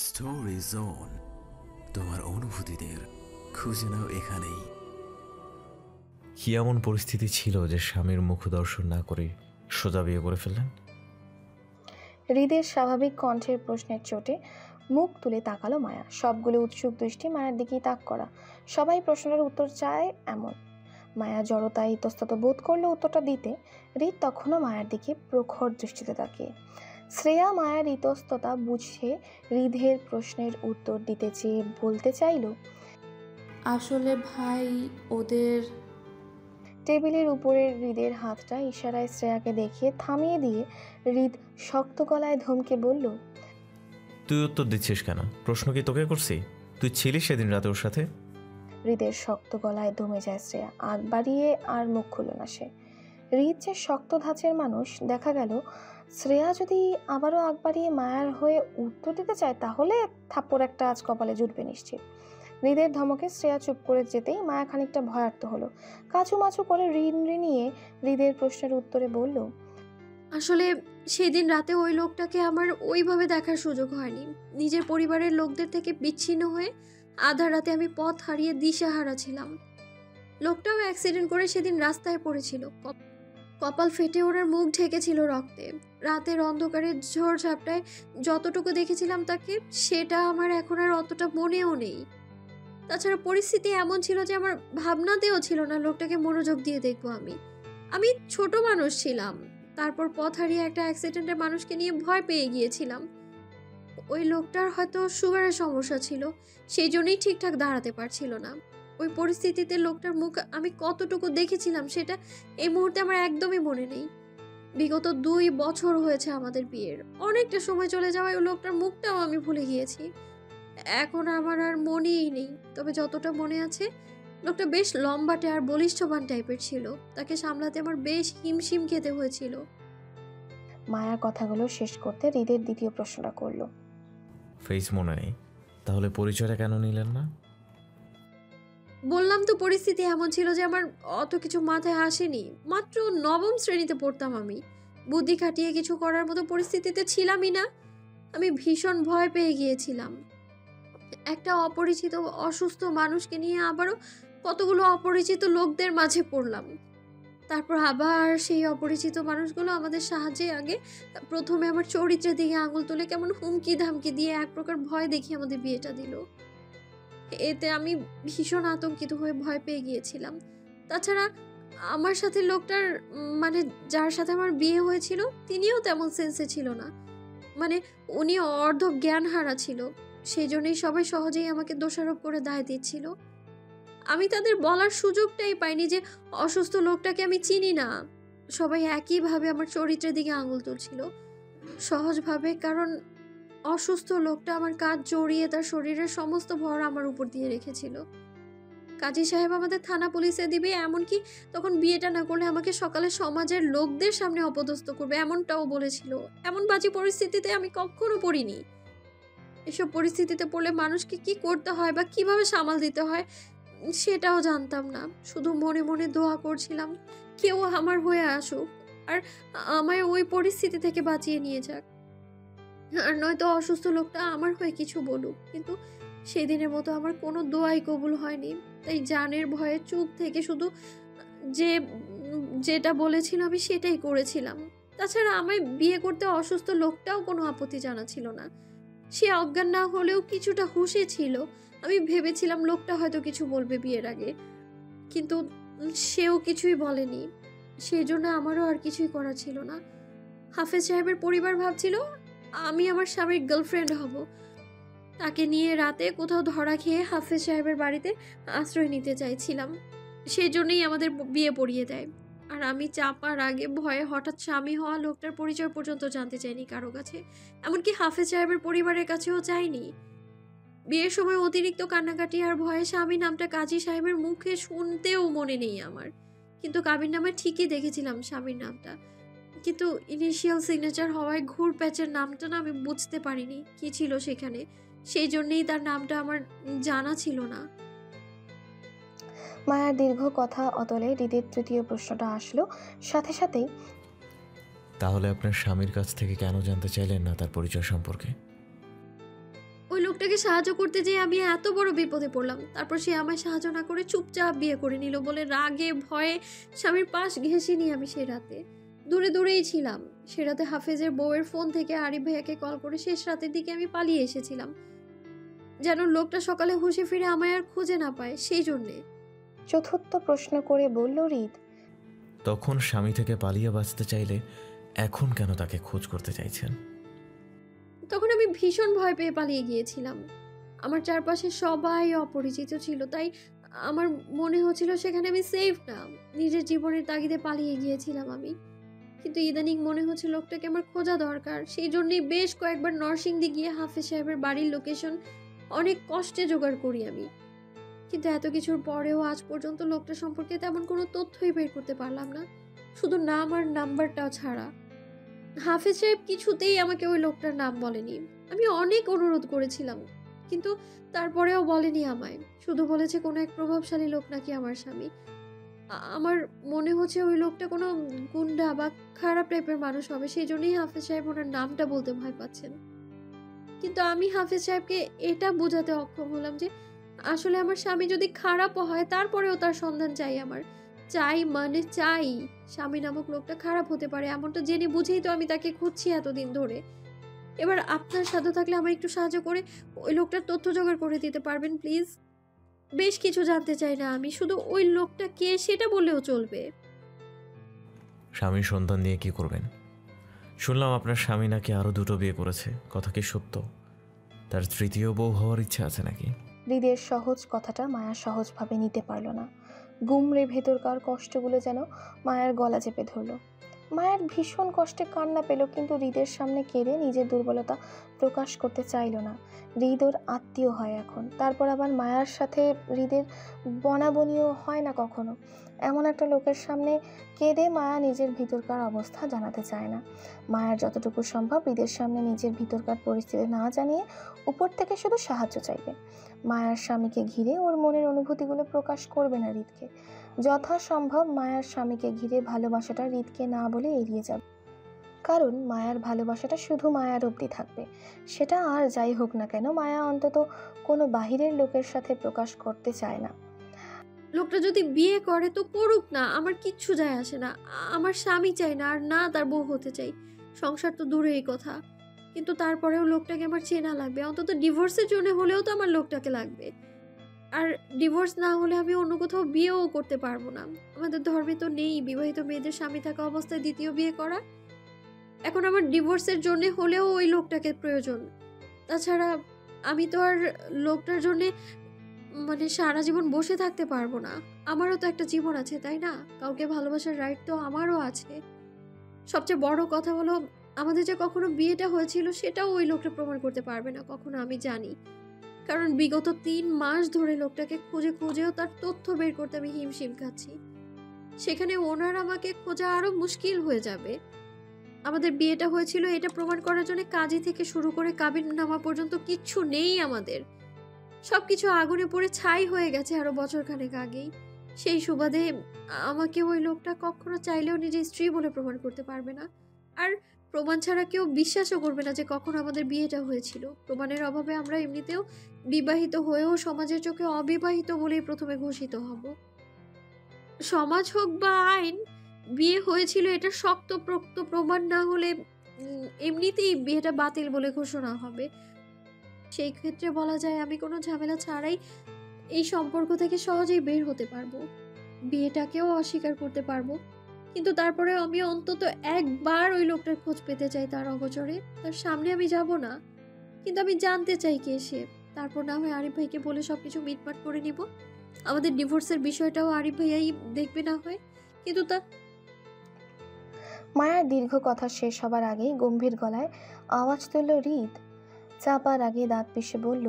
Story zone, তোমার অনুভূতিদের খুঁজে নাও এখানেই। কি এমন পরিস্থিতি ছিল যে স্বামীর মুখ দর্শন না করে সোজা বিয়ে করে ফেললেন? হৃদের স্বাভাবিক কণ্ঠের প্রশ্নের চোটে মুখ তুলে তাকালো মায়া। সবগুলো উৎসুক দৃষ্টি মায়ের দিকেই তাক করা। সবাই প্রশ্নের উত্তর চায় এমন। মায়া জড়তায় ইতস্তত বোধ করলো উত্তরটা দিতে। হৃদ তখনও মায়ের দিকে প্রখর দৃষ্টিতে তাকিয়ে। শ্রেয়া মায়ের ইতস্ততা বুঝে হৃদের প্রশ্নের উত্তর দিতে চেয়ে বলতে চাইল, আসলে ভাই ওদের। টেবিলের উপরের হৃদের হাতটা ইশারায় শ্রেয়াকে দেখিয়ে থামিয়ে দিয়ে হৃদ শক্ত গলায় ধমকে বলল, তুই উত্তর দিচ্ছিস কেন? প্রশ্ন কি তোকে করছি? তুই ছিলিস সেদিন রাতে ওর সাথে? হৃদের শক্ত গলায় দমে যায় শ্রেয়া। আগ বাড়িয়ে আর মুখ খুলল না সে। হৃদ যে শক্ত ধাঁচের মানুষ, দেখা গেল শ্রেয়া যদি আবারও আগ বাড়িয়ে মায়ার হয়ে উত্তর দিতে চায় তাহলে থাপ্পড় একটা আজ কপালে জুটবে নিশ্চিত। হৃদের ধমকে শ্রেয়া চুপ করে যেতেই মায়া খানিকটা ভয়ার্ত হলো। কাচুমাচু করে নিয়ে হৃদের প্রশ্নের উত্তরে বলল, আসলে সেদিন রাতে ওই লোকটাকে আমার ওইভাবে দেখার সুযোগ হয়নি। নিজের পরিবারের লোকদের থেকে বিচ্ছিন্ন হয়ে আধা রাতে আমি পথ হারিয়ে দিশাহারা ছিলাম। লোকটাও অ্যাক্সিডেন্ট করে সেদিন রাস্তায় পড়েছিল। কপাল ফেটে ওনার মুখ ঢেকেছিল রক্তে। রাতের অন্ধকারে ঝড় ঝাপটায় যতটুকু দেখেছিলাম তাকে, সেটা আমার এখন আর অতটা মনেও নেই। তাছাড়া পরিস্থিতি এমন ছিল যে আমার ভাবনাতেও ছিল না লোকটাকে মনোযোগ দিয়ে দেখবো। আমি ছোট মানুষ ছিলাম। তারপর পথ হারিয়ে একটা অ্যাক্সিডেন্টে মানুষকে নিয়ে ভয় পেয়ে গিয়েছিলাম। ওই লোকটার হয়তো সুগারের সমস্যা ছিল, সেই জন্যই ঠিকঠাক দাঁড়াতে পারছিল না। ওই পরিস্থিতিতে লোকটার মুখ আমি কতটুকু দেখেছিলাম সেটা এই মুহূর্তে আমার একদমই মনে নেই। বিগত 2 বছর হয়েছে আমাদের বিয়ের। অনেকটা সময় চলে যাওয়ায় ওই লোকটার মুখটাও আমি ভুলে গিয়েছি। এখন আমার আর মনেই নেই। তবে যতটা মনে আছে, লোকটা বেশ লম্বাটে আর বলিষ্ঠবান টাইপের ছিল। তাকে সামলাতে আমার বেশ হিমশিম খেতে হয়েছিল। মায়া কথাগুলো শেষ করতে হৃদের দ্বিতীয় প্রশ্নটা করলো, ফেস মনে নেই? তাহলে পরিচয়টা কেন নিলেন না? বললাম তো পরিস্থিতি এমন ছিল যে আমার অত কিছু মাথায় আসেনি। মাত্র 9ম শ্রেণীতে পড়তাম আমি। বুদ্ধি খাটিয়ে কিছু করার মতো পরিস্থিতিতে ছিলামই না। আমি ভীষণ ভয় পেয়ে গিয়েছিলাম। একটা অপরিচিত অসুস্থ মানুষকে নিয়ে আবারও কতগুলো অপরিচিত লোকদের মাঝে পড়লাম। তারপর আবার সেই অপরিচিত মানুষগুলো আমাদের সাহায্যে আগে প্রথমে আমার চরিত্রের দিকে আঙুল তুলে কেমন হুমকি ধামকি দিয়ে এক প্রকার ভয় দেখিয়ে আমাদের বিয়েটা দিল। এতে আমি ভীষণ আতঙ্কিত হয়ে ভয় পেয়ে গিয়েছিলাম। তাছাড়া আমার সাথে লোকটার মানে যার সাথে আমার বিয়ে হয়েছিল তিনিও তেমন সেন্সে ছিল না। মানে উনি অর্ধ জ্ঞান হারা ছিল। সেই জন্যই সবাই সহজেই আমাকে দোষারোপ করে দায় দিচ্ছিল। আমি তাদের বলার সুযোগটাই পাইনি যে অসুস্থ লোকটাকে আমি চিনি না। সবাই একইভাবে আমার চরিত্রের দিকে আঙুল তুলছিল সহজভাবে, কারণ অসুস্থ লোকটা আমার কাঁধ জড়িয়ে তার শরীরের সমস্ত ভর আমার উপর দিয়ে রেখেছিল। কাজী সাহেব আমাদের থানা পুলিশে দিবে, এমনকি তখন বিয়েটা না করলে আমাকে সকালে সমাজের লোকদের সামনে অপদস্থ করবে, এমনটাও বলেছিল। এমন বাজে পরিস্থিতিতে আমি কখনো পড়িনি। এসব পরিস্থিতিতে পড়লে মানুষকে কি করতে হয় বা কিভাবে সামাল দিতে হয় সেটাও জানতাম না। শুধু মনে মনে দোয়া করছিলাম কেউ আমার হয়ে আসুক আর আমায় ওই পরিস্থিতি থেকে বাঁচিয়ে নিয়ে যাক, আর নয়তো অসুস্থ লোকটা আমার হয়ে কিছু বলুক। কিন্তু সেদিনের মতো আমার কোনো দোয়াই কবুল হয়নি। তাই জানের ভয়ে চুপ থেকে শুধু যে যেটা বলেছিল আমি সেটাই করেছিলাম। তাছাড়া আমায় বিয়ে করতে অসুস্থ লোকটাও কোনো আপত্তি জানাছিল না। সে অজ্ঞান না হলেও কিছুটা হুঁশে ছিল। আমি ভেবেছিলাম লোকটা হয়তো কিছু বলবে বিয়ের আগে, কিন্তু সেও কিছুই বলেনি। সেই জন্য আমারও আর কিছুই করা ছিল না। হাফেজ সাহেবের পরিবার ভাবছিল আমি আমার স্বামীর গার্লফ্রেন্ড হব। তাকে নিয়ে রাতে কোথাও ধরা খেয়ে হাফেজ সাহেবের বাড়িতে আশ্রয় নিতে চাইছিলাম। সেই জন্যই আমাদের বিয়ে পড়িয়ে দেয়। আর আমি চাপার আগে ভয়ে হঠাৎ স্বামী হওয়া লোকটার পরিচয় পর্যন্ত জানতে চাইনি কারো কাছে, এমনকি হাফেজ সাহেবের পরিবারের কাছেও চাইনি। বিয়ের সময় অতিরিক্ত কান্নাকাটি আর ভয়ে স্বামী নামটা কাজী সাহেবের মুখে শুনতেও মনে নেই আমার। কিন্তু কাবির নামে ঠিকই দেখেছিলাম স্বামীর নামটা, কিন্তু ইনিশিয়াল সিগনেচার হওয়ায় ঘুর প্যাচের নামটা না আমি বুঝতে পারিনি কি ছিল সেখানে। সেই জন্যই তার নামটা আমার জানা ছিল না। মায়ার দীর্ঘ কথা অতলে হৃদের তৃতীয় প্রশ্নটা আসলো সাথে সাথেই। তাহলে আপনার স্বামীর কাছ থেকে কেন জানতে চাইলেন না তার পরিচয় সম্পর্কে? ওই লোকটাকে সাহায্য করতে যেয়ে আমি এত বড় বিপদে পড়লাম, তারপর সে আমায় সাহায্য না করে চুপচাপ বিয়ে করে নিল বলে রাগে ভয়ে স্বামীর পাশ ঘেঁষিনি আমি সে রাতে। দূরে দূরেই ছিলাম। সে রাতে হাফেজের বউয়ের ফোন থেকে আরিফ ভাইয়াকে কল করে শেষ রাতের দিকে আমি পালিয়ে এসেছিলাম, যেন লোকটা সকালে হুঁশে ফিরে আমায় আর খুঁজে না পায় সেই জন্যে। চতুর্থ প্রশ্ন করে বলল হৃদ। তখন স্বামী থেকে পালিয়ে বাঁচতে চাইলে এখন কেন তাকে খোঁজ করতে চাইছেন? তখন আমি ভীষণ ভয় পেয়ে পালিয়ে গিয়েছিলাম। আমার চারপাশে সবাই অপরিচিত ছিল, তাই আমার মনে হচ্ছিল সেখানে আমি সেফ না। নিজের জীবনের তাগিদে পালিয়ে গিয়েছিলাম আমি। কিন্তু ইদানিং মনে হচ্ছে লোকটাকে আমার খোঁজা দরকার। সেই জন্যই বেশ কয়েকবার নরসিংদী গিয়ে হাফেজ সাহেবের বাড়ির লোকেশন অনেক কষ্টে জোগাড় করি আমি। কিন্তু এত কিছুর পরেও আজ পর্যন্ত লোকটা সম্পর্কে তেমন কোনো তথ্যই বের করতে পারলাম না, শুধু নাম আর নাম্বারটাও ছাড়া। হাফেজ সাহেব কিছুতেই আমাকে ওই লোকটার নাম বলেনি। আমি অনেক অনুরোধ করেছিলাম, কিন্তু তারপরেও বলেনি আমায়। শুধু বলেছে কোনো এক প্রভাবশালী লোক নাকি আমার স্বামী। আমার মনে হচ্ছে ওই লোকটা কোনো গুন্ডা বা খারাপ টাইপের মানুষ হবে, সেই জন্যই হাফেজ সাহেব ওনার নামটা বলতে ভয় পাচ্ছেন। কিন্তু আমি হাফেজ সাহেবকে এটা বোঝাতে অক্ষম হলাম যে আসলে আমার স্বামী যদি খারাপও হয় তারপরেও তার সন্ধান চাই আমার। চাই মানে চাই। স্বামী নামক লোকটা খারাপ হতে পারে এমনটা জেনে বুঝেই তো আমি তাকে খুঁজছি এতদিন ধরে। এবার আপনার সাধ্য থাকলে আমার একটু সাহায্য করে ওই লোকটার তথ্য জোগাড় করে দিতে পারবেন প্লিজ? বেশ কিছু জানতে চাই না আমি, শুধু ওই লোকটা কে সেটা বললেও চলবে। স্বামীর সন্ধান দিয়ে কি করবেন? শুনলাম আপনার স্বামী নাকি আরও 2টো বিয়ে করেছে, কথা কি সত্য? তার তৃতীয় বউ হওয়ার ইচ্ছা আছে নাকি? হৃদের সহজ কথাটা মায়া সহজভাবে নিতে পারল না। গুমরে ভেতরকার কষ্টগুলো যেন মায়ার গলা চেপে ধরল। মায়ার ভীষণ কষ্টে কান্না পেল, কিন্তু হৃদের সামনে কেঁদে নিজের দুর্বলতা প্রকাশ করতে চাইল না। হৃদ ওর আত্মীয় হয় এখন, তারপর আবার মায়ার সাথে হৃদের বনাবনিও হয় না কখনো। এমন একটা লোকের সামনে কেঁদে মায়া নিজের ভিতরকার অবস্থা জানাতে চায় না। মায়ার যতটুকু সম্ভব হৃদের সামনে নিজের ভিতরকার পরিস্থিতি না জানিয়ে উপর থেকে শুধু সাহায্য চাইবে। মায়ার স্বামীকে ঘিরে ওর মনের অনুভূতিগুলো প্রকাশ করবে না হৃদকে। যথাসম্ভব মায়ার স্বামীকে ঘিরে ভালোবাসাটা হৃদকে না বলে এড়িয়ে যাবে, কারণ মায়ার ভালোবাসাটা শুধু মায়ার অবধি থাকবে। সেটা আর যাই হোক না কেন মায়া অন্তত কোনো বাহিরের লোকের সাথে প্রকাশ করতে চায় না। লোকটা যদি বিয়ে করে তো করুক না, আমার কিচ্ছু যায় আসে না। আমার স্বামী চাই না, আর না তার বউ হতে চাই। সংসার তো দূরেই কথা, কিন্তু তারপরেও লোকটাকে আমার চেনা লাগবে। অন্তত ডিভোর্সের জন্য হলেও তো আমার লোকটাকে লাগবে। আর ডিভোর্স না হলে আমি অন্য কোথাও বিয়েও করতে পারবো না। আমাদের ধর্মে তো নেই বিবাহিত মেয়েদের স্বামী থাকা অবস্থায় দ্বিতীয় বিয়ে করা। এখন আমার ডিভোর্সের জন্য হলেও ওই লোকটাকে প্রয়োজন। তাছাড়া আমি তো আর লোকটার জন্যে মানে সারা জীবন বসে থাকতে পারবো না। আমারও তো একটা জীবন আছে, তাই না? কাউকে ভালোবাসার রাইট তো আমারও আছে। সবচেয়ে বড় কথা হলো, আমাদের যে কখনো বিয়েটা হয়েছিল সেটাও ওই লোকটা প্রমাণ করতে পারবে না কখনো, আমি জানি। কারণ বিগত 3 মাস ধরে লোকটাকে খুঁজে খুঁজেও তার তথ্য বের করতে আমি হিমশিম খাচ্ছি। সেখানে ওনার আমাকে খোঁজা আরো মুশকিল হয়ে যাবে। আমাদের বিয়েটা হয়েছিল এটা প্রমাণ করার জন্য কাজী থেকে শুরু করে কাবিননামা পর্যন্ত কিচ্ছু নেই আমাদের। সবকিছু আগুনে পড়ে ছাই হয়ে গেছে আরো বছরখানেক আগেই। সেই সুবাদে আমাকে ওই লোকটা কখনো চাইলেও নিজের স্ত্রী বলে প্রমাণ করতে পারবে না। আর প্রমাণ ছাড়া কেউ বিশ্বাসও করবে না যে কখনো আমাদের বিয়েটা হয়েছিল। প্রমাণের অভাবে আমরা এমনিতেও বিবাহিত হয়েও সমাজের চোখে অবিবাহিত বলেই প্রথমে ঘোষিত হব। সমাজ হোক বা আইন, বিয়ে হয়েছিল এটা শক্তপোক্ত প্রমাণ না হলে এমনিতেই বিয়েটা বাতিল বলে ঘোষণা হবে। সেই ক্ষেত্রে বলা যায় আমি কোনো ঝামেলা ছাড়াই এই সম্পর্ক থেকে সহজেই বের হতে পারবো, বিয়েটাকেও অস্বীকার করতে পারবো। কিন্তু তারপরে আমি অন্তত একবার ওই লোকটার খোঁজ পেতে চাই তার অগোচরে। তার সামনে আমি যাব না, কিন্তু আমি জানতে চাই কে সে। তারপর না হয় আরিফ ভাইকে বলে সবকিছু মিটমাট করে নিব। আমাদের ডিভোর্সের বিষয়টাও আরিফ ভাইয়াই দেখবে না হয়। কিন্তু তা মায়ার দীর্ঘ কথা শেষ হবার আগেই গম্ভীর গলায় আওয়াজ তুলল হৃদ। চাপার আগে দাঁত পিষে বলল,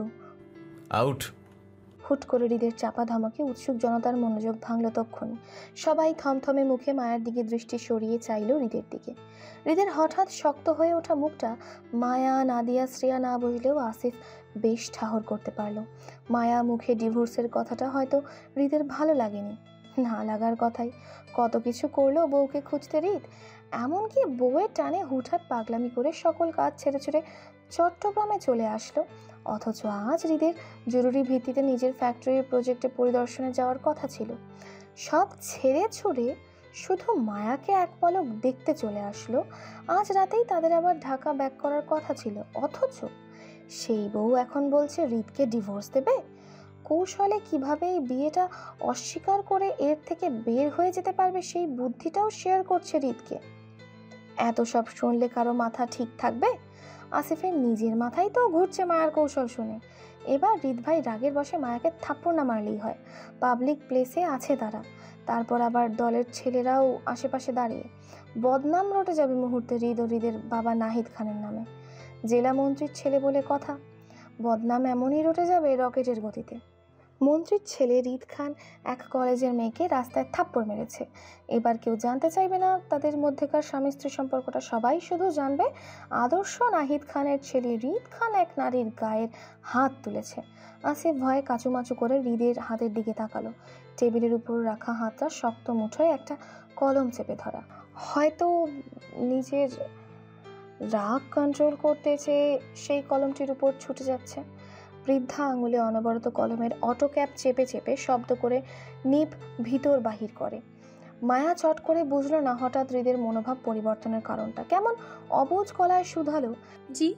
আউট। হুট করে হৃদের চাপা ধমকে উৎসুক জনতার মনোযোগ ভাঙল তক্ষুনি। সবাই থমথমে মুখে মায়ার দিকে দৃষ্টি সরিয়ে চাইল হৃদের দিকে। হৃদের হঠাৎ শক্ত হয়ে ওঠা মুখটা মায়া, নাদিয়া, শ্রেয়া না বুঝলেও আসিফ বেশ ঠাহর করতে পারল। মায়া মুখে ডিভোর্সের কথাটা হয়তো হৃদের ভালো লাগেনি। না লাগার কথাই, কত কিছু করলো বউকে খুঁজতে হৃদ। এমনকি বউয়ের টানে হুটহাট পাগলামি করে সকল কাজ ছেড়ে ছেড়ে চট্টগ্রামে চলে আসলো, অথচ আজ হৃদের জরুরি ভিত্তিতে নিজের ফ্যাক্টরির প্রজেক্টে পরিদর্শনে যাওয়ার কথা ছিল। সব ছেড়ে ছুড়ে শুধু মায়াকে এক পলক দেখতে চলে আসলো। আজ রাতেই তাদের আবার ঢাকা ব্যাক করার কথা ছিল, অথচ সেই বউ এখন বলছে হৃদকে ডিভোর্স দেবে। কৌশলে কিভাবে এই বিয়েটা অস্বীকার করে এর থেকে বের হয়ে যেতে পারবে সেই বুদ্ধিটাও শেয়ার করছে হৃদকে। এত সব শুনলে কারো মাথা ঠিক থাকবে? আসিফের নিজের মাথায় তো ঘুরছে মায়ার কৌশল শুনে। এবার হৃদ ভাই রাগের বসে মায়াকে থাপ্পড় না মারলেই হয়। পাবলিক প্লেসে আছে তারা, তারপর আবার দলের ছেলেরাও আশেপাশে দাঁড়িয়ে। বদনাম রটে যাবে মুহূর্তে হৃদ ও হৃদের বাবা নাহিদ খানের নামে। জেলা মন্ত্রীর ছেলে বলে কথা, বদনাম এমনই রটে যাবে রকেটের গতিতে। মন্ত্রীর ছেলে হৃদ খান এক কলেজের মেয়েকে রাস্তায় থাপ্পড় মেরেছে। এবার কেউ জানতে চাইবে না তাদের মধ্যেকার স্বামী স্ত্রী সম্পর্কটা, সবাই শুধু জানবে আদর্শ নাহিদ খানের ছেলে হৃদ খান এক নারীর গায়ের হাত তুলেছে। আসিফ ভয়ে কাচুমাচু করে হৃদের হাতের দিকে তাকালো। টেবিলের উপর রাখা হাতটা শক্ত মুঠোয় একটা কলম চেপে ধরা। হয়তো নিজের রাগ কন্ট্রোল করতে চেয়ে সেই কলমটির উপর ছুটে যাচ্ছে। বৃদ্ধা আঙুলে অনবরত কলমের অটো ক্যাপ চেপে চেপে শব্দ করে নিপ ভিতর বাহির করে। মায়া চট করে বুঝলো না হঠাৎ হৃদের মনোভাব পরিবর্তনের কারণটা। কেমন অবুঝ গলায় শুধালো, জি।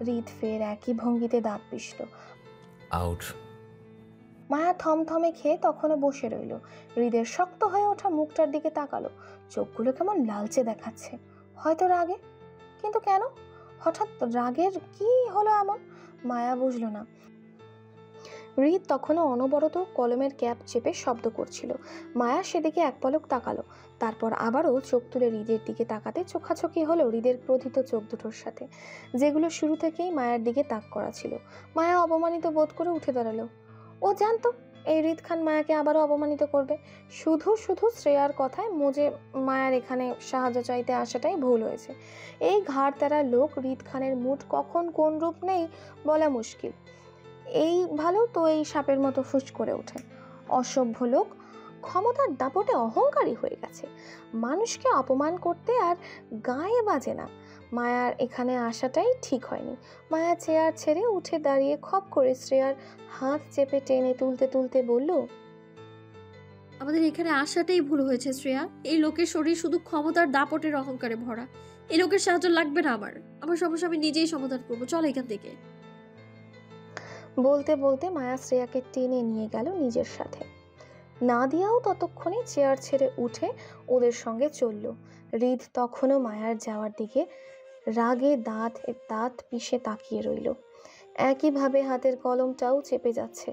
হৃদ ফের একই ভঙ্গিতে দাঁত পিষল। আউট। মায়া থমথমে খেয়ে তখনও বসে রইল। হৃদের শক্ত হয়ে ওঠা মুখটার দিকে তাকালো, চোখগুলো কেমন লালচে দেখাচ্ছে। হয়তো রাগে, কিন্তু কেন হঠাৎ রাগের কি হলো এমন? মায়া বুঝল না। হৃদ তখনও অনবরত কলমের ক্যাপ চেপে শব্দ করছিল। মায়া সেদিকে এক পলক তাকালো, তারপর আবারও চোখ তুলে হৃদের দিকে তাকাতে চোখাচোখি হলো হৃদের ক্রোধিত চোখ দুটোর সাথে, যেগুলো শুরু থেকেই মায়ার দিকে তাক করা ছিল। মায়া অপমানিত বোধ করে উঠে দাঁড়ালো। ও জানতো এই হৃদ খান মায়াকে আবারও অপমানিত করবে। শুধু শুধু শ্রেয়ার কথায় মজে মায়ার এখানে সাহায্য চাইতে আসাটাই ভুল হয়েছে। এই ঘাড় তেরা লোক হৃদ খানের মুড কখন কোন রূপ নেই বলা মুশকিল। এই ভালো তো এই সাপের মতো ফুস করে ওঠে। অসভ্য লোক, ক্ষমতার দাপটে অহংকারী হয়ে গেছে। মানুষকে অপমান করতে আর গায়ে বাজে না। মায়ার এখানে আসাটাই ঠিক হয়নি। মায়া চেয়ার ছেড়ে উঠে দাঁড়িয়ে খপ করে শ্রেয়ার হাত চেপে টেনে তুলতে তুলতে বলল, আমাদের এখানে আসাটাই ভুল হয়েছে শ্রেয়া। এই লোকের শরীর শুধু ক্ষমতার দাপটের অহংকারে ভরা। এই লোকের সাহায্য লাগবে না আমার সমস্যা আমি নিজেই সমাধান করবো, চল এখান থেকে। বলতে বলতে মায়া শ্রেয়াকে টেনে নিয়ে গেল নিজের সাথে। নাদিয়াও ততক্ষণে চেয়ার ছেড়ে উঠে ওদের সঙ্গে চলল। হৃদ তখনও মায়ার যাওয়ার দিকে রাগে দাঁত পিষে তাকিয়ে রইল। একইভাবে হাতের কলমটাও চেপে যাচ্ছে।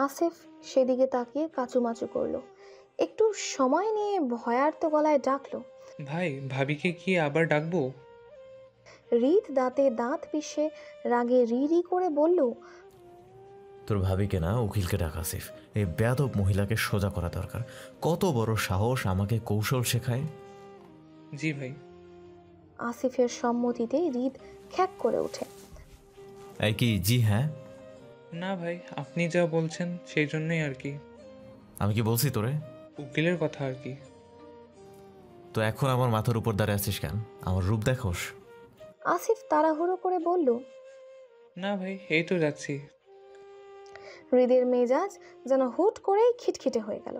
আসিফ সেদিকে তাকিয়ে কাচুমাচু করলো। একটু সময় নিয়ে ভয়ার্ত গলায় ডাকলো, ভাই, ভাবিকে কি আবার ডাকবো? হৃদ দাঁতে দাঁত পিষে রাগে রি রি করে বলল, তোর ভাবিকে না, উকিলকে ডাক আসিফ। এই বেয়াদব মহিলাকে সোজা করা দরকার। কত বড় সাহস আমাকে কৌশল শেখায়। জি ভাই। আসিফের সম্মতিতে হৃদ খ্যাক করে ওঠে। এই কি জি হ্যাঁ? না ভাই, আপনি যা বলছেন সেই জন্যই আর কি। আমি কি বলছি তোরে? উকিলের কথা আর কি। তো এখন আমার মাথার উপর দাঁড়িয়ে আছিস কেন? আমার রূপ দেখোস? আসিফ তাড়াহুড়ো করে বলল, না ভাই, এই তো যাচ্ছি। হৃদের মেজাজ যেন হুট করেই খিটখিটে হয়ে গেল।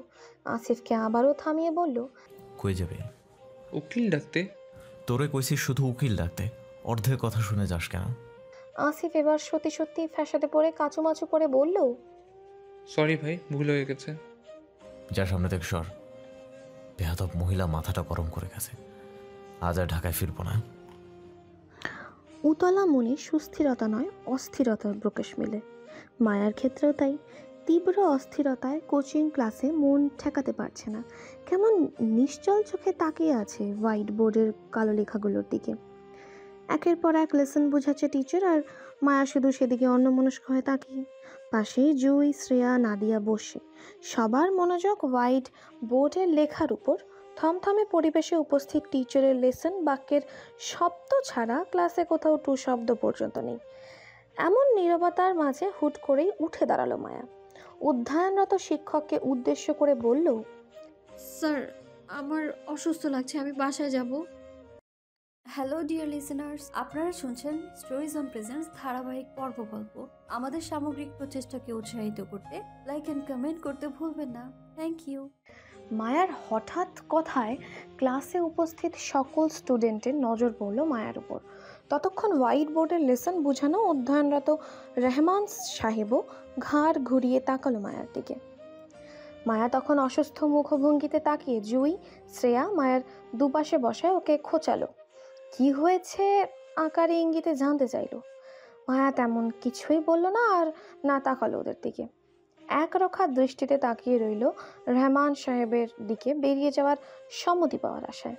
আসিফকে আবারও থামিয়ে বলল, কই যাবে? উকিল ডাকতে? তোরে কইছি শুধু উকিল ডাকতে, অর্ধেক কথা শুনে যাস কেন? আসিফ এবার সত্যি সত্যি ফ্যাসাদে পড়ে কাচুমাচু করে বলল, সরি ভাই, ভুল হয়ে গেছে। যা সামনে থেকে সর। বেয়াদব মহিলা মাথাটা গরম করে গেছে। আজ আর ঢাকায় ফিরবো না। উতলা মনে সুস্থিরতা নয় অস্থিরতার প্রকাশ মেলে। মায়ার ক্ষেত্রেও তাই। তীব্র অস্থিরতায় কোচিং ক্লাসে মন ঠেকাতে পারছে না। কেমন নিশ্চল চোখে তাকিয়ে আছে হোয়াইট বোর্ডের কালো লেখাগুলোর দিকে। একের পর এক লেসন বোঝাচ্ছে টিচার, আর মায়া শুধু সেদিকে অন্যমনস্ক হয়ে তাকিয়ে। পাশেই জুই, শ্রেয়া, নাদিয়া বসে। সবার মনোযোগ হোয়াইট বোর্ডের লেখার উপর। থমথমে পরিবেশে উপস্থিত টিচারের লেসন বাক্যের শব্দ ছাড়া ক্লাসে কোথাও টু শব্দ পর্যন্ত নেই। এমন নীরবতার মাঝে হুট করেই উঠে দাঁড়ালো মায়া। অধ্যয়নরত শিক্ষককে উদ্দেশ্য করে বলল, স্যার, আমার অসুস্থ লাগছে, আমি বাসায় যাব। হ্যালো ডিয়ার লিসেনার্স, আপনারা শুনছেন স্টোরিজ অন প্রেজেন্স ধারাবাহিক পর্ব গল্প। আমাদের সামগ্রিক প্রচেষ্টাকে উৎসাহিত করতে লাইক অ্যান্ড কমেন্ট করতে ভুলবেন না। Thank you. মায়ার হঠাৎ কথায় ক্লাসে উপস্থিত সকল স্টুডেন্টের নজর পড়ল মায়ার উপর। ততক্ষণ হোয়াইট বোর্ডের লেসন বোঝানো অধ্যয়নরত রহমান সাহেবও ঘাড় ঘুরিয়ে তাকালো মায়ার দিকে। মায়া তখন অসুস্থ মুখভঙ্গিতে তাকিয়ে জুই, শ্রেয়া মায়ার দুপাশে বসায় ওকে খোঁচালো। কি হয়েছে আকারে ইঙ্গিতে জানতে চাইল। মায়া তেমন কিছুই বলল না আর না তাকালো ওদের দিকে। একরক্ষা দৃষ্টিতে তাকিয়ে রইল রহমান সাহেবের দিকে বেরিয়ে যাওয়ার সম্মতি পাওয়ার আশায়।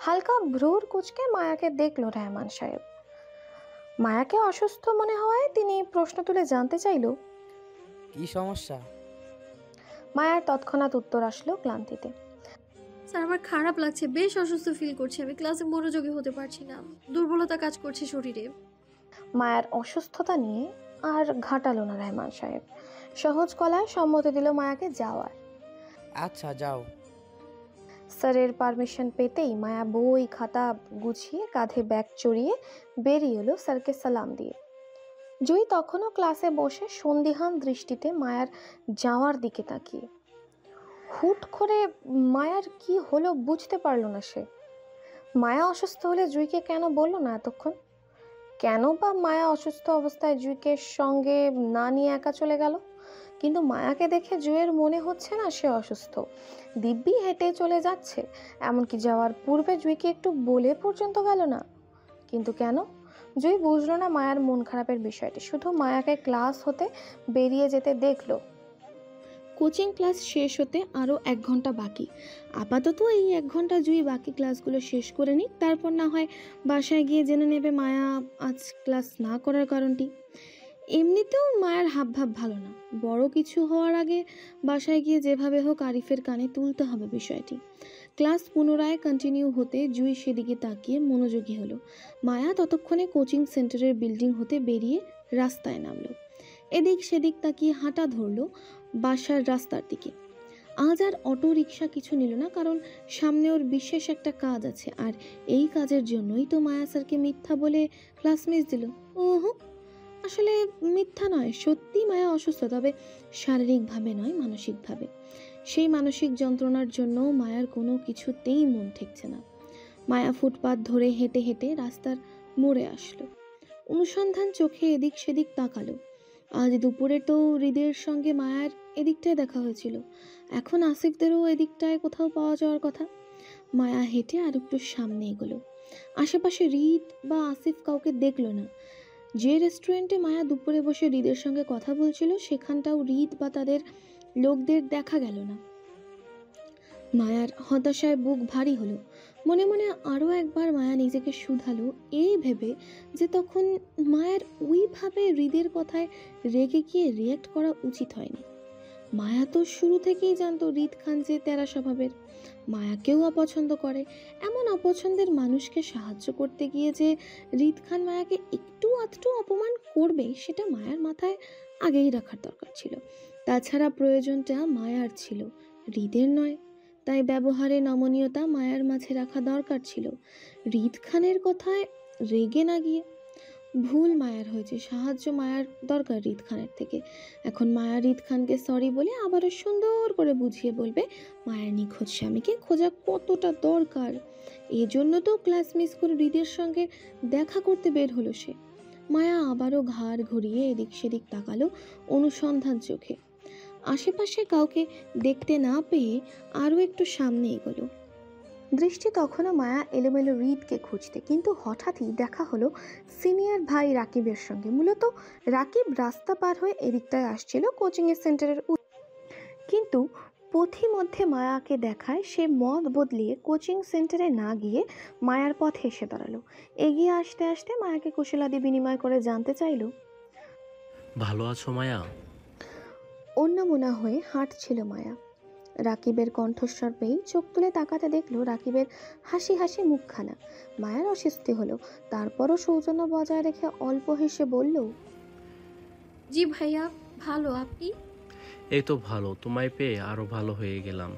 হালকা ভ্রুর কুচকে মায়াকে দেখলো রহমান সাহেব। মায়াকে অসুস্থ মনে হওয়ায় তিনি প্রশ্ন তুলে জানতে চাইল, কি সমস্যা? মায়ার তৎক্ষণাৎ উত্তর আসলো ক্লান্তিতে। স্যার, আমার খারাপ লাগছে, বেশ অসুস্থ ফিল করছি, আমি ক্লাসে মনোযোগী হতে পারছি না, দুর্বলতা কাজ করছে শরীরে। মায়ার অসুস্থতা নিয়ে আর ঘাটালো না রহমান সাহেব। সহজ গলায় সম্মতি দিল মায়াকে যাওয়ার। আচ্ছা যাও। স্যারের পারমিশন পেতেই মায়া বই খাতা গুছিয়ে কাঁধে ব্যাগ চড়িয়ে বেরিয়ে এলো স্যারকে সালাম দিয়ে। জুই তখনও ক্লাসে বসে সন্দিহান দৃষ্টিতে মায়ার যাওয়ার দিকে তাকিয়ে। হুট করে মায়ার কি হলো বুঝতে পারল না সে। মায়া অসুস্থ হলে জুইকে কেন বলল না এতক্ষণ? কেন বা মায়া অসুস্থ অবস্থায় জুইকে সঙ্গে না নিয়ে একা চলে গেল? কিন্তু মায়াকে দেখে জুইয়ের মনে হচ্ছে না সে অসুস্থ। দিব্যি হেঁটে চলে যাচ্ছে, এমনকি যাওয়ার পূর্বে জুইকে একটু বলে পর্যন্ত গেল না। কিন্তু কেন? জুই বুঝলো না মায়ার মন খারাপের বিষয়টি। শুধু মায়াকে ক্লাস হতে বেরিয়ে যেতে দেখলো। কোচিং ক্লাস শেষ হতে আরও 1 ঘন্টা বাকি। আপাতত এই 1 ঘন্টা জুই বাকি ক্লাসগুলো শেষ করে নিক, তারপর না হয় বাসায় গিয়ে জেনে নেবে মায়া আজ ক্লাস না করার কারণটি। এমনিতেও মায়ের হাবভাব ভালো না। বড় কিছু হওয়ার আগে বাসায় গিয়ে যেভাবে হোক আরিফের কানে তুলতে হবে বিষয়টি। ক্লাস পুনরায় কন্টিনিউ হতে জুই সেদিকে তাকিয়ে মনোযোগী হলো। মায়া ততক্ষণে কোচিং সেন্টারের বিল্ডিং হতে বেরিয়ে রাস্তায় নামলো। এদিক সেদিক তাকিয়ে হাঁটা ধরলো বাসার রাস্তার দিকে। আজ আর অটো রিক্সা কিছু নিল না, কারণ সামনে ওর বিশেষ একটা কাজ আছে। আর এই কাজের জন্যই তো মায়া স্যারকে মিথ্যা বলে ক্লাস মিস দিল। ওহো, আসলে মিথ্যা নয়, সত্যি মায়া অসুস্থ, তবে শারীরিকভাবে নয়, মানসিকভাবে। সেই মানসিক যন্ত্রণার জন্য মায়ার কোনো কিছুতেই মন ঠেকছে না। মায়া ফুটপাত ধরে হেঁটে হেঁটে রাস্তার মোড়ে আসলো। অনুসন্ধান চোখে এদিক সেদিক তাকালো। আজ দুপুরে তো হৃদের সঙ্গে মায়ার এদিকটায় দেখা হয়েছিল, এখন আসিফদেরও এদিকটায় কোথাও পাওয়া যাওয়ার কথা। মায়া হেঁটে আর একটু সামনে এগোলো। আশেপাশে হৃদ বা আসিফ কাউকে দেখলো না। যে রেস্টুরেন্টে মায়া দুপুরে বসে হৃদের সঙ্গে কথা বলছিল সেখানটাও হৃদ বা তাদের লোকদের দেখা গেল না। মায়ার হতাশায় বুক ভারী হলো। মনে মনে আরও একবার মায়া নিজেকে শুধালো, এই ভেবে যে তখন মায়ের ওইভাবে হৃদের কথায় রেগে গিয়ে রিয়্যাক্ট করা উচিত হয়নি। মায়া তো শুরু থেকেই জানতো হৃদ খান যে তেরা স্বভাবের, মায়াকেও অপছন্দ করে। এমন অপছন্দের মানুষকে সাহায্য করতে গিয়ে যে হৃদ খান মায়াকে একটু আধটু অপমান করবে সেটা মায়ার মাথায় আগেই রাখার দরকার ছিল। তাছাড়া প্রয়োজনটা মায়ার ছিল, হৃদের নয়। তাই ব্যবহারে নমনীয়তা মায়ার মাঝে রাখা দরকার ছিল, হৃদ খানের কথায় রেগে না গিয়ে। ভুল মায়ার হয়েছে, সাহায্য মায়ার দরকার হৃদ খানের থেকে। এখন মায়া হৃদ খানকে সরি বলে আবারও সুন্দর করে বুঝিয়ে বলবে মায়ের নিখোঁজ স্বামীকে খোঁজা কতটা দরকার। এজন্য তো ক্লাস মিস করে হৃদের সঙ্গে দেখা করতে বের হলো সে। মায়া আবারও ঘাড় ঘুরিয়ে এদিক সেদিক তাকালো অনুসন্ধান চোখে। আশেপাশে কাউকে দেখতে না পেয়ে আরও একটু সামনে এগোলো। দৃষ্টি তখনও মায়া এলোমেলো হৃদকে খুঁজতে, কিন্তু হঠাৎই দেখা হলো সিনিয়র ভাই রাকিবের সঙ্গে। মূলত রাকিব রাস্তা পার হয়ে এদিকটায় আসছিল কোচিংয়ের সেন্টারের। কিন্তু পথিমধ্যে মায়াকে দেখায় সে মত বদলিয়ে কোচিং সেন্টারে না গিয়ে মায়ার পথে এসে দাঁড়ালো। এগিয়ে আসতে আসতে মায়াকে কুশলাদি বিনিময় করে জানতে চাইল, ভালো আছো মায়া? অন্যমনা হয়ে হাঁটছিল মায়া। রাকিবের কণ্ঠস্বর পেয়েই চোখ তুলে তাকাতে দেখলো রাকিবের হাসি হাসি মুখখানা। মায়ার অস্বস্তি হলো, তারপরও সৌজন্য বজায় রেখে অল্প হেসে বলল, জি ভাইয়া, ভালো, আপনি? এই তো ভালো, তোমায় পেয়ে আরও ভালো হয়ে গেলাম।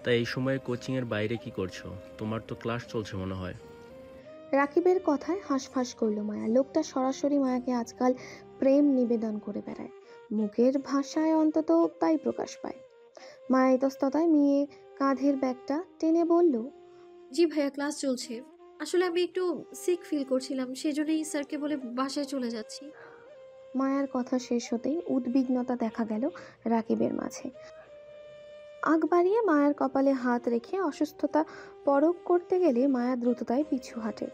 তাই এই সময় কোচিংয়ের বাইরে কি করছো? তোমার তো ক্লাস চলছে মনে হয়। রাকিবের কথায় হাঁসফাঁস করল মায়া। লোকটা সরাসরি মায়াকে আজকাল প্রেম নিবেদন করে বেড়ায়, মুখের ভাষায় অন্তত তাই প্রকাশ পায়। মায়া ইতস্ততায় মেয়ে কাঁধের ব্যাগটা টেনে বলল, জি ভাইয়া, ক্লাস চলছে। আসলে আমি একটু সিক ফিল করছিলাম, সেজন্যই স্যারকে বলে বাসায় চলে যাচ্ছি। মায়ার কথা শেষ হতেই উদ্বিগ্নতা দেখা গেল রাকিবের মাঝে। আগ বাড়িয়ে মায়ার কপালে হাত রেখে অসুস্থতা পরখ করতে গেলে মায়া দ্রুততায় পিছু হাঁটে।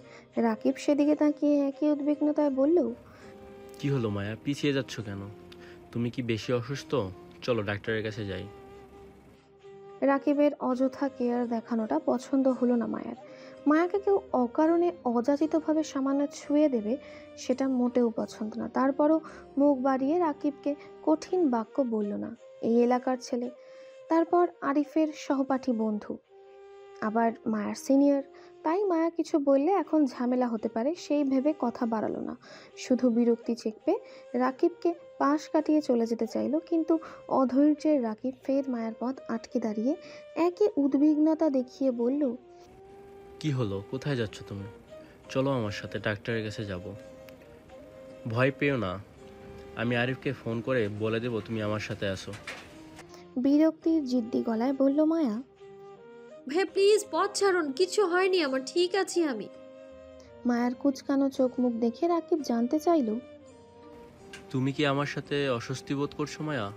রাকিব সেদিকে তাকিয়ে একই উদ্বিগ্নতায় বলল, কি হলো মায়া, পিছিয়ে যাচ্ছ কেন? তুমি কি বেশি অসুস্থ? চলো ডাক্তারের কাছে যাই। রাকিবের অযথা কেয়ার দেখানোটা পছন্দ হলো না মায়ার। মায়াকে কেউ অকারণে অযাচিতভাবে সামান্য ছুঁয়ে দেবে সেটা মোটেও পছন্দ না। তারপরও মুখ বাড়িয়ে রাকিবকে কঠিন বাক্য বলল না। এই এলাকার ছেলে, তারপর আরিফের সহপাঠী বন্ধু, আবার মায়ার সিনিয়র, তাই মায়া কিছু বললে এখন ঝামেলা হতে পারে সেই ভেবে কথা বাড়ালো না। শুধু বিরক্তি চেপে রাকিবকে পাশ কাটিয়ে চলে যেতে চাইল, কিন্তু অধৈর্যের রাকিব ফের মায়ার পথ আটকে দাঁড়িয়ে একই উদ্বিগ্নতা দেখিয়ে বলল, কি হলো, কোথায় যাচ্ছ তুমি? চলো আমার সাথে, ডাক্তারের কাছে যাব। ভয় পেও না, আমি আরিফকে ফোন করে বলে দেবো তুমি আমার সাথে আসো। বিরক্তির জিদ্দি গলায় বলল মায়া। ভাইয়া প্লিজ পথ ছাড়ুন, কিছু হয়নি আমার, ঠিক আছি আমি। মায়ার কুচকানো চোখ মুখ দেখে রাকিব জানতে চাইল, তুমি কি আমার সাথে অস্বস্তি বোধ করছো মায়া?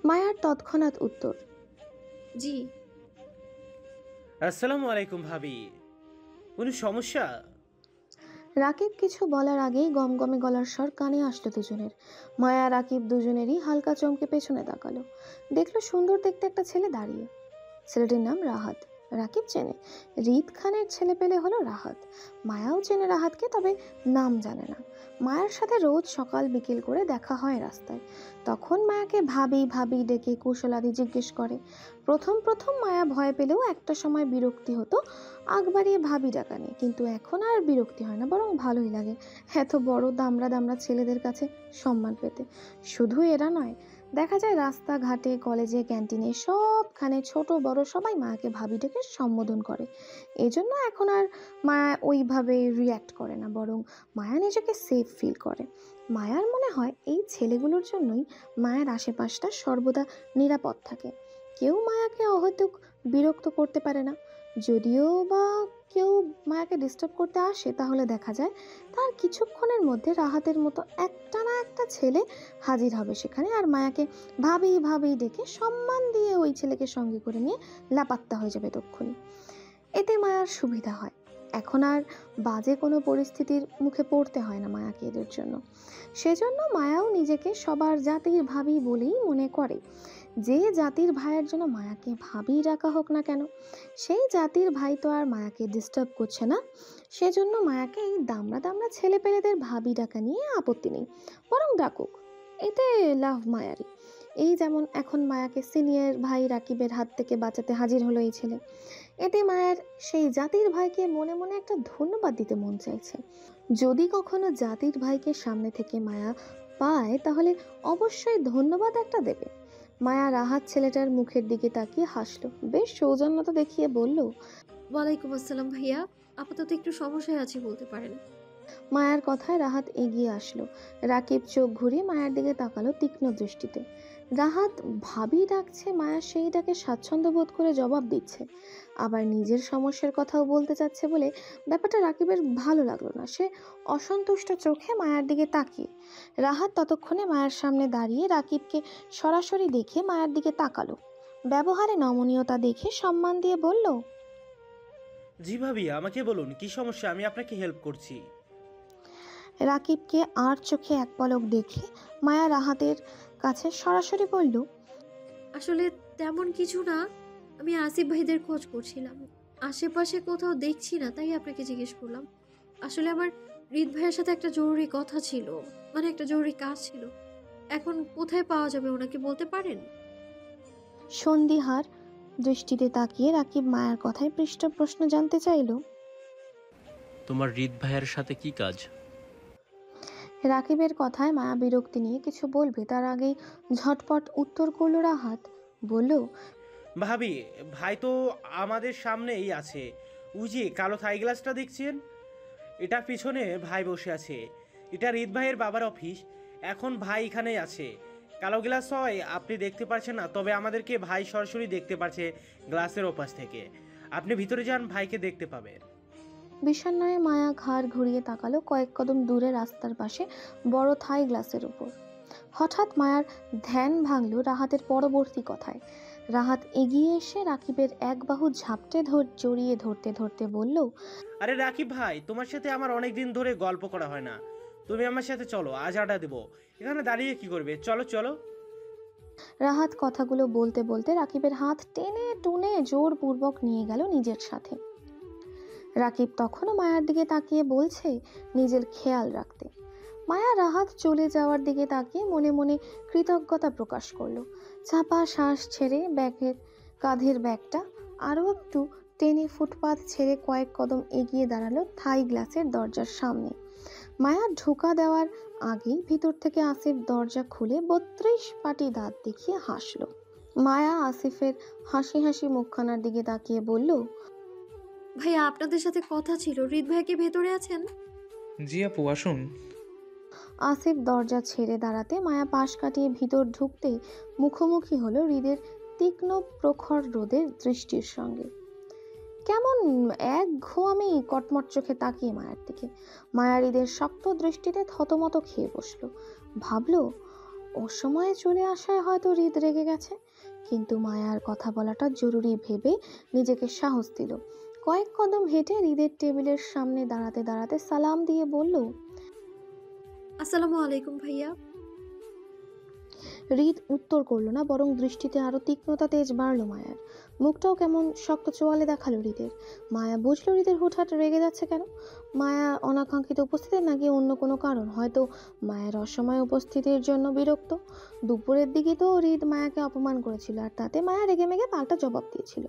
মায়ার তৎক্ষণাৎ উত্তর, জি। আসসালামু আলাইকুম ভাবি, কোনো সমস্যা? রাকিব কিছু বলার আগেই গমগমে গলার স্বর কানে আসলো দুজনের। মায়া রাকিব দুজনেরই হালকা চমকে পেছনে তাকালো। দেখলো সুন্দর দেখতে একটা ছেলে দাঁড়িয়ে। ছেলেটির নাম রাহাত। রাকিব চেনে, রিদ খানের ছেলে পেলে হলো রাহাত। মায়াও চেনে রাহাতকে, তবে নাম জানে না। মায়ার সাথে রোজ সকাল বিকেল করে দেখা হয় রাস্তায়। তখন মায়াকে ভাবি ভাবি ডেকে কুশলাদি জিজ্ঞেস করে। প্রথম প্রথম মায়া ভয় পেলেও একটা সময় বিরক্তি হতো আগ বাড়িয়ে ভাবি ডাকা নিয়ে, কিন্তু এখন আর বিরক্তি হয় না, বরং ভালোই লাগে এত বড় দামড়া দামড়া ছেলেদের কাছে সম্মান পেতে। শুধু এরা নয়, দেখা যায় রাস্তাঘাটে, কলেজে, ক্যান্টিনে, সবখানে ছোট বড় সবাই মায়াকে ভাবি ডেকে সম্বোধন করে। এজন্য এখন আর মায়া ওইভাবে রিয়্যাক্ট করে না, বরং মায়া নিজেকে সেফ ফিল করে। মায়ার মনে হয় এই ছেলেগুলোর জন্যই মায়ের আশেপাশটা সর্বদা নিরাপদ থাকে। কেউ মায়াকে অহেতুক বিরক্ত করতে পারে না। যদিও বা কেউ মায়াকে ডিস্টার্ব করতে আসে, তাহলে দেখা যায় তার কিছুক্ষণের মধ্যে রাহাতের মতো একটা না একটা ছেলে হাজির হবে সেখানে, আর মায়াকে ভাবি ভাবি ডেকে সম্মান দিয়ে ওই ছেলেকে সঙ্গে করে নিয়ে লাপাত্তা হয়ে যাবে তক্ষুনি। এতে মায়ার সুবিধা হয়, এখন আর বাজে কোনো পরিস্থিতির মুখে পড়তে হয় না মায়াকে এদের জন্য। সেজন্য মায়াও নিজেকে সবার জাতির ভাবি বলেই মনে করে। যে জাতির ভাইয়ের জন্য মায়াকে ভাবি ডাকা হোক না কেন, সেই জাতির ভাই তো আর মায়াকে ডিস্টার্ব করছে না। সেজন্য মায়াকে এই দামড়া দামড়া ছেলে পেলেদের ভাবি ডাকা নিয়ে আপত্তি নেই, বরং ডাকুক, এতে লাভ মায়ারই। এই যেমন এখন মায়াকে সিনিয়র ভাই রাকিবের হাত থেকে বাঁচাতে হাজির হলো এই ছেলে। এতে মায়ের সেই জাতির ভাইকে মনে মনে একটা ধন্যবাদ দিতে মন চাইছে। যদি কখনো জাতির ভাইকে সামনে থেকে মায়া পায়, তাহলে অবশ্যই ধন্যবাদ একটা দেবে। মায়া রাহাত ছেলেটার মুখের দিকে তাকিয়ে হাসলো, বেশ সৌজন্যতা দেখিয়ে বলল, ওয়ালাইকুম আসসালাম ভাইয়া, আপাতত একটু সমস্যায় আছি বলতে পারেন। মায়ার কথায় রাহাত এগিয়ে আসলো। রাকিব চোখ ঘুরিয়ে মায়ের দিকে তাকালো তীক্ষ্ণ দৃষ্টিতে। রাহাত ভাবি ডাকছে, মায়া সেই ডাকে স্বাচ্ছন্দ্য বোধ করে জবাব দিচ্ছে, আবার নিজের সমস্যার কথাও বলতে চাচ্ছে বলে ব্যাপারটা রাকিবের ভালো লাগলো না। সে অসন্তুষ্ট চোখে মায়ার দিকে তাকিয়ে। রাহাত ততক্ষণে মায়ের সামনে দাঁড়িয়ে রাকিবকে সরাসরি দেখে মায়ের দিকে তাকালো। ব্যবহারে নমনীয়তা দেখে সম্মান দিয়ে বলল, জি ভাবি, আমাকে বলুন কি সমস্যা, আমি আপনাকে হেল্প করছি। রাকিবকে আর চোখে এক পলক দেখে মায়া রাহাতের কাছে সরাসরি বলল, আসলে তেমন কিছু না, আমি আসিফ ভাইদের খোঁজ করছিলাম, আশেপাশে কোথাও দেখছি না, তাই আপনাকে জিজ্ঞেস করলাম। আসলে আমার রিদ ভাইয়ের সাথে একটা জরুরি কথা ছিল, মানে একটা জরুরি কাজ ছিল। এখন কোথায় পাওয়া যাবে ওনাকে বলতে পারেন? সন্দিহার দৃষ্টিতে তাকিয়ে রাকিব মায়ের কথায় পৃষ্ঠ প্রশ্ন জানতে চাইল। তোমার রিদ ভাইয়ের সাথে কি কাজ? রাকিবের কথায় মায়া বিরক্তি নিয়ে কিছু বলবে, তার আগেই ঝটপট উত্তর করল রাহাত। বলল, ভাবি, ভাই তো আমাদের সামনেই আছে, ওই যে কালো থাই গ্লাসটা দেখছেন, এটা পিছনে ভাই বসে আছে। এটা রিদ ভাইয়ের বাবার অফিস। এখন ভাই এখানেই আছে। কালো গ্লাস হয় আপনি দেখতে পাচ্ছেন না, তবে আমাদেরকে ভাই সরাসরি দেখতে পাচ্ছে গ্লাসের ওপাশ থেকে। আপনি ভিতরে যান, ভাইকে দেখতে পাবেন। বিষণ্ণয়ে মায়া ঘাড় ঘুরিয়ে তাকালো কয়েক কদম দূরে রাস্তার পাশে বড় থাই গ্লাসের উপর। হঠাৎ মায়ার ধ্যান ভাঙল রাহাতের পরবর্তী কথায়। রাহাত এগিয়ে এসে রাকিবের এক বাহু ঝাপটে জড়িয়ে ধরতে ধরতে বলল, আরে রাকিব ভাই, তোমার সাথে আমার অনেক দিন ধরে গল্প করা হয় না। তুমি আমার সাথে চলো, আজ আড্ডা দেবো। এখানে দাঁড়িয়ে কি করবে? চলো চলো। রাহাত কথাগুলো বলতে বলতে রাকিবের হাত টেনে টুনে জোরপূর্বক নিয়ে গেল নিজের সাথে। রাকিব তখনও মায়ার দিকে তাকিয়ে বলছে নিজের খেয়াল রাখতে। মায়া রাহাত চলে যাওয়ার দিকে তাকিয়ে মনে মনে কৃতজ্ঞতা প্রকাশ করলো। চাপা শ্বাস ছেড়ে কাঁধের ব্যাগটা আরও একটু টেনে ফুটপাত ছেড়ে কয়েক কদম এগিয়ে দাঁড়ালো থাই গ্লাসের দরজার সামনে। মায়া ঢোকা দেওয়ার আগেই ভিতর থেকে আসিফ দরজা খুলে 32 পাটি দাঁত দেখিয়ে হাসলো। মায়া আসিফের হাসি হাসি মুখখানার দিকে তাকিয়ে বলল, ভাইয়া আপনাদের সাথে কথা ছিল। হৃদ ভাইয়া কি ভেতরে আছেন? জি আপু, আসুন। আসিফ দরজা ছেড়ে দাঁড়াতে মায়া পাশ কাটিয়ে ভিতর ঢুকতে মুখোমুখি হলো হৃদের তীক্ষ্ণ প্রখর রোদের দৃষ্টির সঙ্গে। কেমন এক ঘুয়ামি কটমট চোখে তাকিয়ে মায়ার দিকে। মায়া হৃদের শক্ত দৃষ্টিতে থতমত খেয়ে বসলো। ভাবলো অসময়ে চলে আসায় হয়তো হৃদ রেগে গেছে, কিন্তু মায়ার কথা বলাটা জরুরি ভেবে নিজেকে সাহস দিল। কয়েক কদম হেঁটে হৃদের টেবিলের সামনে দাঁড়াতে দাঁড়াতে সালাম দিয়ে বলল, আসসালামু আলাইকুম ভাইয়া। হৃদ উত্তর করলো না, বরং দৃষ্টিতে আরো তীক্ষ্ণতা তেজ বাড়লো মায়ার। মুখটাও কেমন শক্ত চোয়ালে দেখালো হৃদের। মায়া বুঝলো হৃদের হুটহাট রেগে যাচ্ছে কেন। মায়া অনাকাঙ্ক্ষিত উপস্থিতির নাকি অন্য কোনো কারণ, হয়তো মায়ের অসময় উপস্থিতির জন্য বিরক্ত। দুপুরের দিকে তো হৃদ মায়াকে অপমান করেছিল, আর তাতে মায়া রেগে মেগে পাল্টা জবাব দিয়েছিল।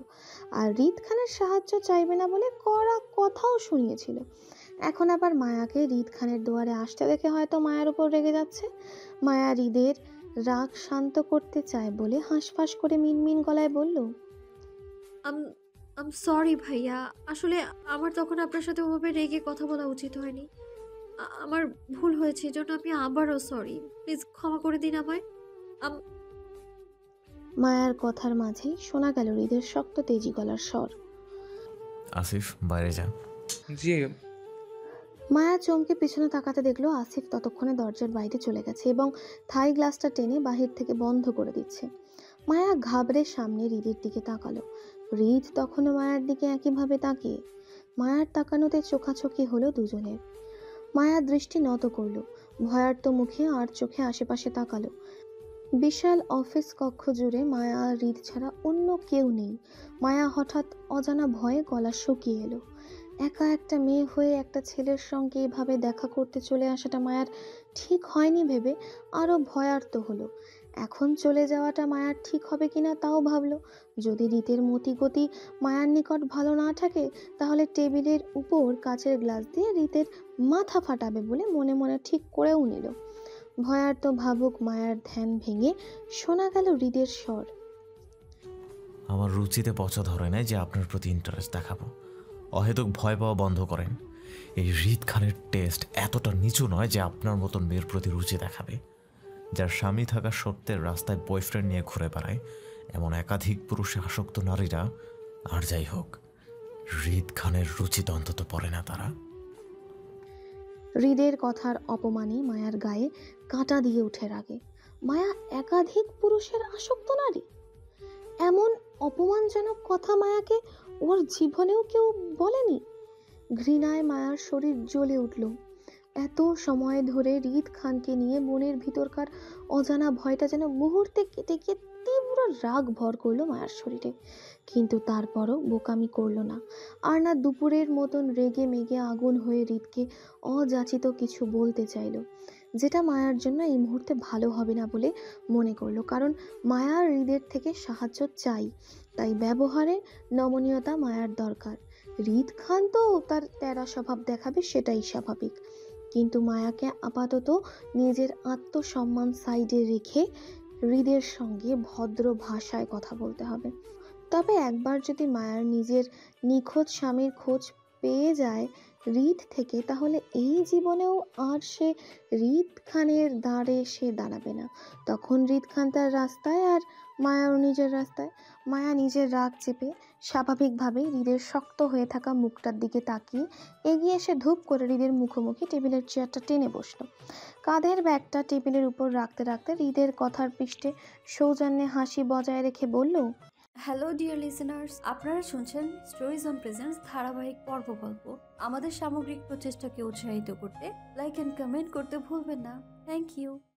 আর হৃদ খানের সাহায্য চাইবে না বলে কড়া কথাও শুনিয়েছিল। এখন আবার মায়াকে হৃদ খানের দুয়ারে আসতে দেখে হয়তো মায়ের উপর রেগে যাচ্ছে। মায়া হৃদের রাগ শান্ত করতে চায় বলে হাঁসফাঁস করে মিনমিন গলায় বলল, আম সরি ভাইয়া, আসলে আমার তখন আপনার সাথে ওভাবে রেগে কথা বলা উচিত হয়নি। আমার ভুল হয়েছে, এজন্য আমি আবারও সরি। প্লিজ ক্ষমা করে দিন আমায়। মায়ার কথার মাঝেই শোনা গেল হৃদের শক্ত তেজি গলার স্বর, আসিফ বাইরে যা। জি। মায়া চমকে পিছনে তাকাতে দেখলো আসিফ ততক্ষণে দরজার বাইরে চলে গেছে এবং থাই গ্লাসটা টেনে বাহির থেকে বন্ধ করে দিচ্ছে। মায়া ঘাবড়ে সামনে হৃদের দিকে তাকালো। হৃদ তখনও মায়ার দিকে একইভাবে তাকিয়ে। মায়ার তাকানোতে চোখাচোখি হলো দুজনের। মায়া দৃষ্টি নত করলো, ভয়ার্ত মুখে আর চোখে আশেপাশে তাকালো। বিশাল অফিস কক্ষ জুড়ে মায়া আর হৃদ ছাড়া অন্য কেউ নেই। মায়া হঠাৎ অজানা ভয়ে গলা শুকিয়ে এলো। একা একটা মেয়ে হয়ে একটা ছেলের সঙ্গে এভাবে দেখা করতে চলে আসাটা মায়ার ঠিক হয়নি ভেবে আরও ভয়ার্ত হলো। এখন চলে যাওয়াটা মায়ার ঠিক হবে কিনা তাও ভাবলো। যদি রীতের মতিগতি মায়ার নিকট ভালো না থাকে, তাহলে টেবিলের উপর কাচের গ্লাস দিয়ে রীতের মাথা ফাটাবে বলে মনে মনে ঠিক করেও নিল। ভয়ার্ত ভাবুক মায়ার ধ্যান ভেঙে শোনা গেল হৃদের স্বর, আমার রুচিতে পচা ধরে নেয় যে আপনার প্রতি ইন্টারেস্ট দেখাবো। অহেতুক ভয় পাওয়া বন্ধ করেন। এই হৃদ খানের টেস্ট এতটা নিচু নয় যে আপনার মতন মেয়ের প্রতি রুচি দেখাবে। যার স্বামী থাকা সত্ত্বেও রাস্তায় বয়ফ্রেন্ড নিয়ে ঘুরে বেড়ায় এমন একাধিক পুরুষে আসক্ত নারীরা, আর যাই হোক, হৃদ খানের রুচিতে অন্তত পড়ে না তারা। হৃদের কথার অপমানে মায়ার গায়ে কাঁটা দিয়ে উঠে রাগে। মায়া একাধিক পুরুষের আসক্ত নারী? এমন অপমানজনক কথা মায়াকে ওর জীবনেও কেউ বলেনি। ঘৃণায় মায়ার শরীর জ্বলে উঠল। এত সময় ধরে হৃদ খানকে নিয়ে মনের ভিতরকার অজানা ভয়টা যেন মুহূর্তে কেটে গিয়ে তীব্র রাগ ভর করলো মায়ার শরীরে। কিন্তু তারপরও বোকামি করলো না, আর না দুপুরের মতন রেগে মেগে আগুন হয়ে হৃদকে অযাচিত কিছু বলতে চাইল, যেটা মায়ার জন্য এই মুহূর্তে ভালো হবে না বলে মনে করলো। কারণ মায়ার হৃদের থেকে সাহায্য চাই, তাই ব্যবহারে নমনীয়তা মায়ার দরকার। হৃদ খান তো তার তেরা স্বভাব দেখাবে, সেটাই স্বাভাবিক। কিন্তু মায়াকে আপাতত নিজের আত্মসম্মান সাইডে রেখে হৃদের সঙ্গে ভদ্র ভাষায় কথা বলতে হবে। তবে একবার যদি মায়ার নিজের নিখোঁজ স্বামীর খোঁজ পেয়ে যায়, হৃদ থেকে, তাহলে এই জীবনেও আর সে হৃদ খানের দ্বারে সে দাঁড়াবে না। তখন হৃদ খান তার রাস্তায় আর মায়াও নিজের রাস্তায়। মায়া নিজের রাগ চেপে স্বাভাবিকভাবেই হৃদের শক্ত হয়ে থাকা মুখটার দিকে তাকিয়ে এগিয়ে এসে ধূপ করে হৃদের মুখোমুখি টেবিলের চেয়ারটা টেনে বসলো। কাঁধের ব্যাগটা টেবিলের উপর রাখতে রাখতে হৃদের কথার পৃষ্ঠে সৌজন্যে হাসি বজায় রেখে বলল, হ্যালো ডিয়ার লিসেনার্স, আপনারা শুনছেন স্টোরিজ অন প্রেজেন্স ধারাবাহিক পর্ব গল্প। আমাদের সামগ্রিক প্রচেষ্টাকে উৎসাহিত করতে লাইক অ্যান্ড কমেন্ট করতে ভুলবেন না। Thank you.